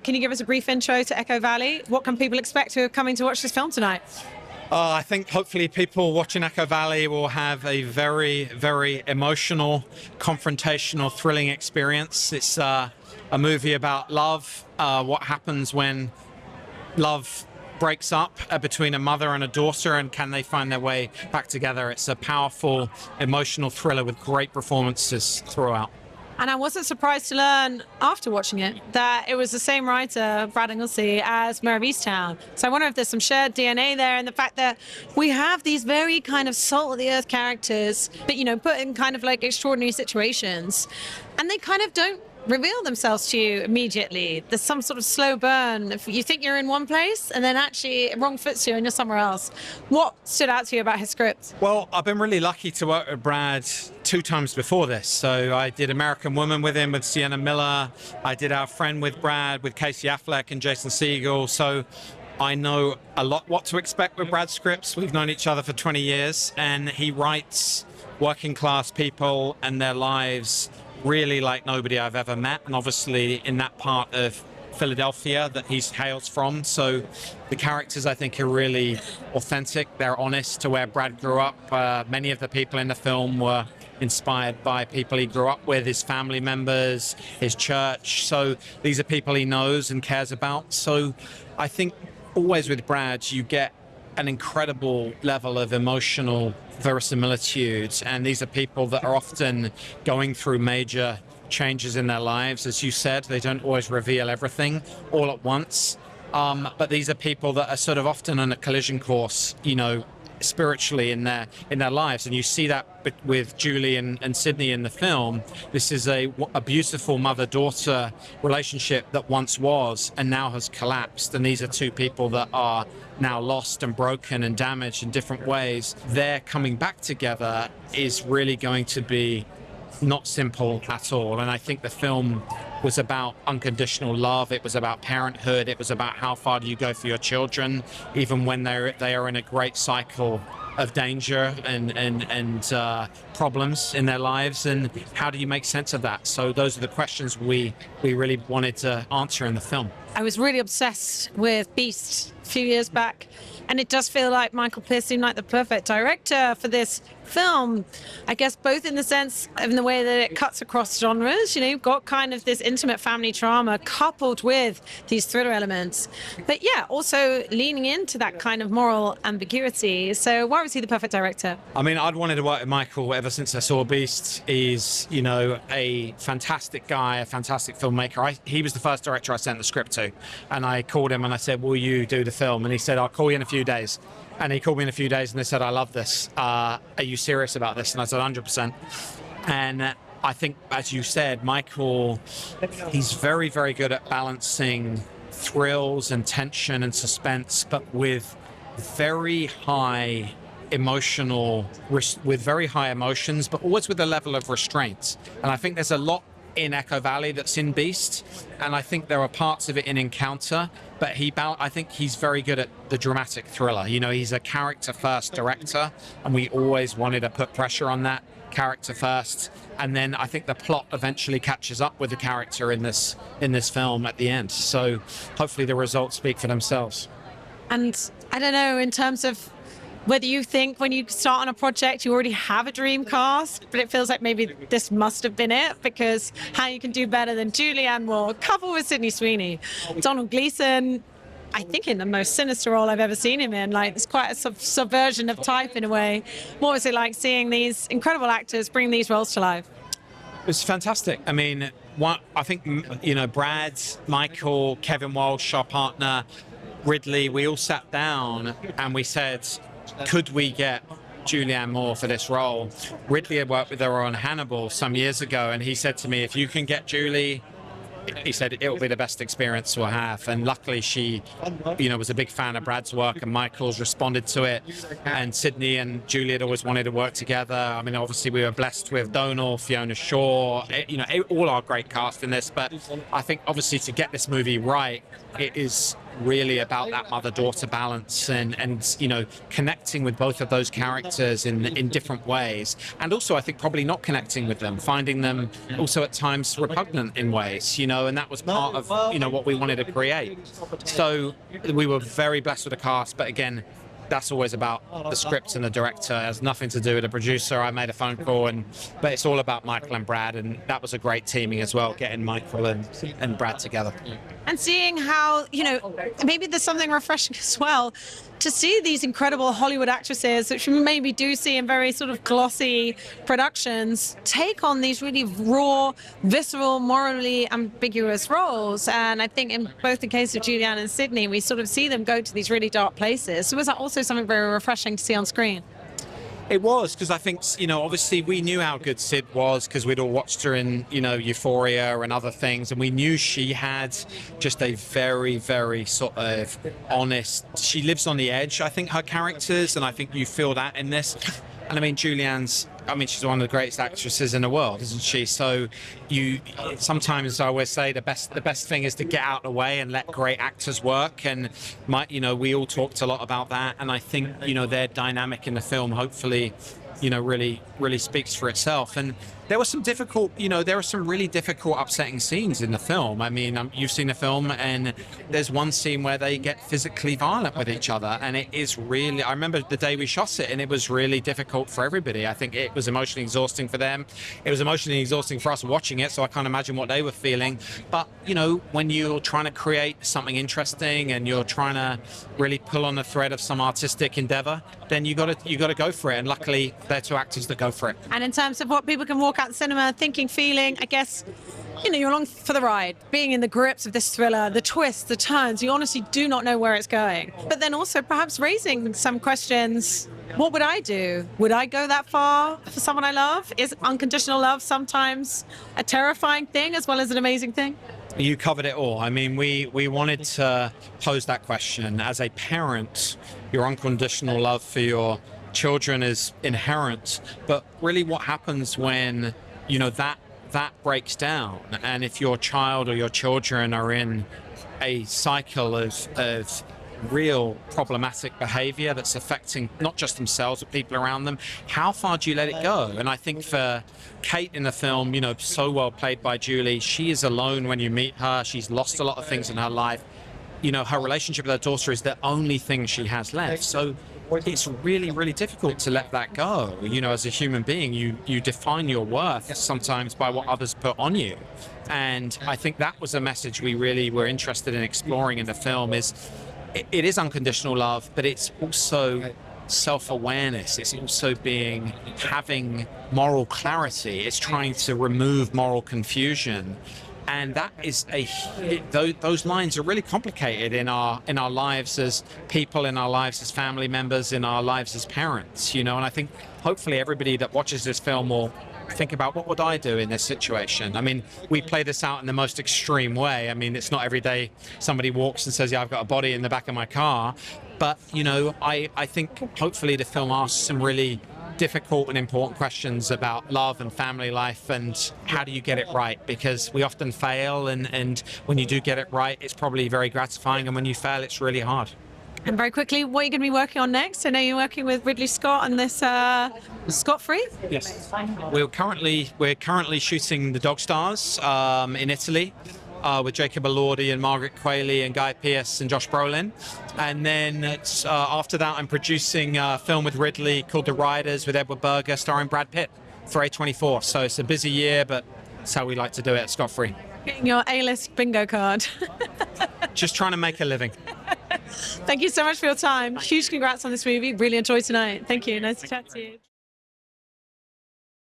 can you give us a brief intro to Echo Valley? What can people expect who are coming to watch this film tonight? I think hopefully people watching Echo Valley will have a very, very emotional, confrontational, thrilling experience. It's a movie about love, what happens when love breaks up between a mother and a daughter, and can they find their way back together. It's a powerful, emotional thriller with great performances throughout. And I wasn't surprised to learn after watching it that it was the same writer, Brad Ingelsby, as Mayor of Easttown. So I wonder if there's some shared DNA there, and the fact that we have these very kind of salt-of-the-earth characters, but, you know, put in kind of like extraordinary situations, and they kind of don't reveal themselves to you immediately. There's some sort of slow burn. If you think you're in one place and then actually it wrong fits you and you're somewhere else. What stood out to you about his script? Well, I've been really lucky to work with Brad 2 times before this. So I did American Woman with him, with Sienna Miller. I did Our Friend with Brad, with Casey Affleck and Jason Segel. So I know a lot what to expect with Brad's scripts. We've known each other for 20 years, and he writes working class people and their lives really like nobody I've ever met, and obviously in that part of Philadelphia that he hails from. So the characters, I think, are really authentic. They're honest to where Brad grew up. Many of the people in the film were inspired by people he grew up with, his family members, his church. So these are people he knows and cares about. So I think always with Brad, you get an incredible level of emotional verisimilitude, and these are people that are often going through major changes in their lives. As you said, they don't always reveal everything all at once, but these are people that are sort of often on a collision course, you know, spiritually in their lives. And you see that with Julie and Sydney in the film. This is a beautiful mother-daughter relationship that once was and now has collapsed, and these are 2 people that are now lost and broken and damaged in different ways. Their coming back together is really going to be not simple at all. And I think the film was about unconditional love. It was about parenthood. It was about how far do you go for your children, even when they are in a great cycle of danger and problems in their lives, and how do you make sense of that? So those are the questions we really wanted to answer in the film. I was really obsessed with Beast a few years back, and it does feel like Michael Pearce seemed like the perfect director for this film, I guess, both in the sense of in the way that it cuts across genres. You know, you've got kind of this intimate family drama coupled with these thriller elements, but yeah, also leaning into that kind of moral ambiguity. So why was he the perfect director? I mean, I'd wanted to work with Michael ever since I saw Beast. He's, you know, a fantastic guy, a fantastic filmmaker. He was the first director I sent the script to, and I called him and I said, will you do the film? And he said, I'll call you in a few days. And he called me in a few days and they said, I love this. Are you serious about this? And I said, 100%. And I think, as you said, Michael, he's very, very good at balancing thrills and tension and suspense, but with very high emotions, but always with a level of restraint. And I think there's a lot in Echo Valley that's in Beast, and I think there are parts of it in Encounter, but I think he's very good at the dramatic thriller. You know, he's a character first director, and we always wanted to put pressure on that character first, and then I think the plot eventually catches up with the character in this film at the end. So hopefully the results speak for themselves. And I don't know, in terms of whether you think when you start on a project you already have a dream cast, but it feels like maybe this must have been it, because how you can do better than Julianne Moore, coupled with Sydney Sweeney. Donald Gleeson, I think in the most sinister role I've ever seen him in. Like, it's quite a subversion of type in a way. What was it like seeing these incredible actors bring these roles to life? It was fantastic. I mean, I think, you know, Brad, Michael, Kevin Walsh, our partner, Ridley, we all sat down and we said, could we get Julianne Moore for this role? Ridley had worked with her on Hannibal some years ago, and he said to me, if you can get Julie, he said it will be the best experience we'll have. And luckily she, you know, was a big fan of Brad's work, and Michael's responded to it. And Sydney and Julie had always wanted to work together. I mean, obviously we were blessed with Donal, Fiona Shaw, all our great cast in this. But I think obviously to get this movie right, it is really about that mother-daughter balance and you know, connecting with both of those characters in different ways. And also, I think probably not connecting with them, finding them also at times repugnant in ways, you know, and that was part of, you know, what we wanted to create. So we were very blessed with the cast, but again, that's always about the script and the director. It has nothing to do with the producer. I made a phone call, but it's all about Michael and Brad, and that was a great teaming as well, getting Michael and Brad together. And seeing how, you know, maybe there's something refreshing as well to see these incredible Hollywood actresses, which we maybe do see in very sort of glossy productions, take on these really raw, visceral, morally ambiguous roles. And I think in both the case of Julianne and Sydney, we sort of see them go to these really dark places. So was that also something very refreshing to see on screen? It was, because I think, you know, obviously we knew how good Sid was because we'd all watched her in, you know, Euphoria and other things, and we knew she had just a very, very sort of honest, she lives on the edge, I think, her characters, and I think you feel that in this. And I mean, Julianne's, I mean, she's one of the greatest actresses in the world, isn't she? So sometimes I always say the best thing is to get out of the way and let great actors work. And you know, we all talked a lot about that. And I think, you know, their dynamic in the film, hopefully, you know, really speaks for itself. And there were some difficult, you know, there were some really difficult, upsetting scenes in the film. I mean, you've seen the film, and there's one scene where they get physically violent with each other, and it is really, I remember the day we shot it, and it was really difficult for everybody. I think it was emotionally exhausting for them. It was emotionally exhausting for us watching it, so I can't imagine what they were feeling. But, you know, when you're trying to create something interesting and you're trying to really pull on the thread of some artistic endeavor, then you got to go for it. And luckily, they're two actors that go for it. And in terms of what people can walk out the cinema thinking, feeling, I guess, you know, you're along for the ride, being in the grips of this thriller, the twists, the turns, you honestly do not know where it's going. But then also perhaps raising some questions. What would I do? Would I go that far for someone I love? Is unconditional love sometimes a terrifying thing as well as an amazing thing? You covered it all. I mean, we wanted to pose that question. As a parent, your unconditional love for your children is inherent, but really what happens when, you know, that breaks down, and if your child or your children are in a cycle of real problematic behavior that's affecting not just themselves but people around them, how far do you let it go? And I think for Kate in the film, you know, so well played by Julie, she is alone when you meet her. She's lost a lot of things in her life. You know, her relationship with her daughter is the only thing she has left. So it's really, really difficult to let that go. You know, as a human being, you define your worth sometimes by what others put on you. And I think that was a message we really were interested in exploring in the film. Is it is unconditional love, but it's also self-awareness. It's also having moral clarity. It's trying to remove moral confusion. And that is those lines are really complicated in our lives as people, in our lives as family members, in our lives as parents, you know. And I think hopefully everybody that watches this film will think about, what would I do in this situation? I mean, we play this out in the most extreme way. I mean, it's not every day somebody walks and says, yeah, I've got a body in the back of my car. But, you know, I think hopefully the film asks some really difficult and important questions about love and family life and how do you get it right, because we often fail, and when you do get it right, it's probably very gratifying, and when you fail, it's really hard. And very quickly, what are you going to be working on next? I know you're working with Ridley Scott on this Scott Free? Yes. We're currently shooting The Dog Stars in Italy. With Jacob Elordi and Margaret Qualley and Guy Pearce and Josh Brolin. And then after that, I'm producing a film with Ridley called The Riders with Edward Berger, starring Brad Pitt for A24. So it's a busy year, but that's how we like to do it at Scott Free. Getting your A-list bingo card. Just trying to make a living. Thank you so much for your time. Huge congrats on this movie. Really enjoyed tonight. Thank you. Nice to chat to you.